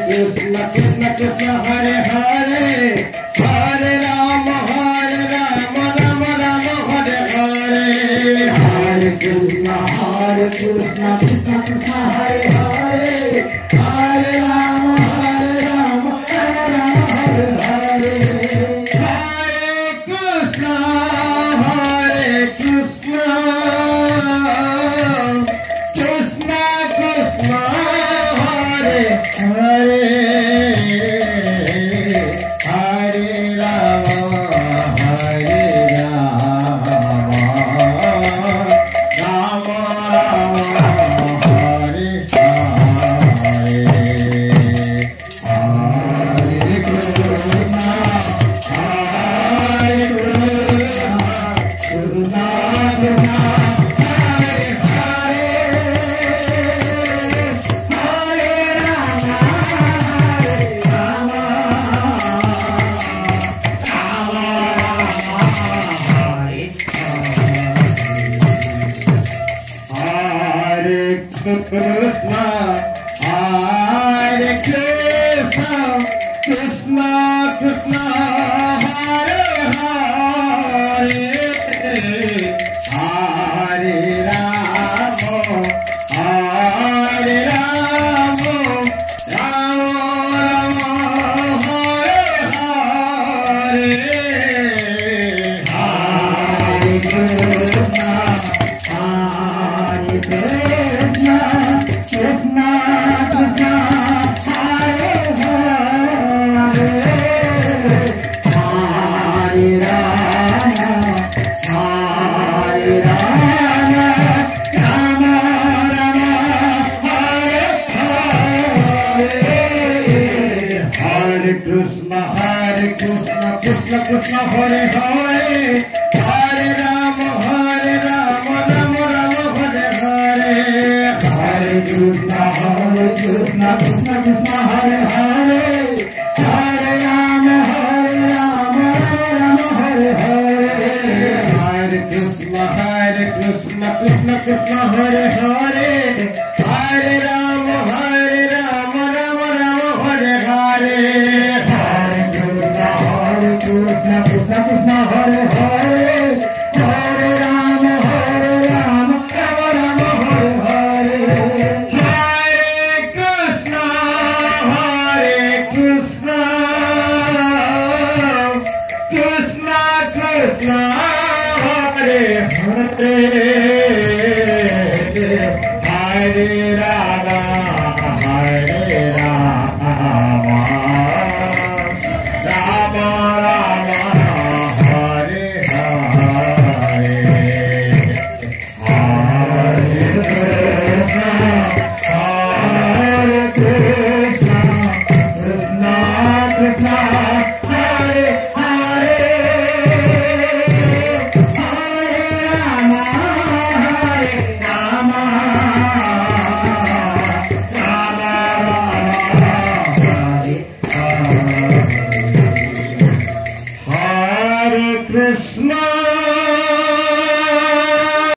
Krishna Krishna Krishna Hare Hare Hare Rama Rama Rama Hare Hare Hare Krishna Krishna Krishna Hare Hare Hare Rama Rama Rama Hare Hare Hare Krishna Krishna Krishna Hare Hare Hare Rama Rama Rama Hare Hare Hare Krishna Krishna Krishna Krishna Hare Krishna Krishna Krishna Hare Hare Hare Rama Rama Rama Hare Hare Hare Krishna Hare Krishna Krishna Krishna Hare Hare Hare Rama Rama Rama Hare Hare Hare Krishna Krishna Krishna Hare Hare Hare Rama Rama Rama Hare Hare Hare Krishna Krishna Krishna Hare Hare Hare Rama Rama Rama Hare Hare Hare Krishna Krishna Krishna Hare Hare Hare Rama Rama Rama Hare Hare Hare Krishna Krishna Hare Hare Hare Rama Rama Rama Hare Hare Hare Krishna Krishna Krishna Hare Hare Hare Rama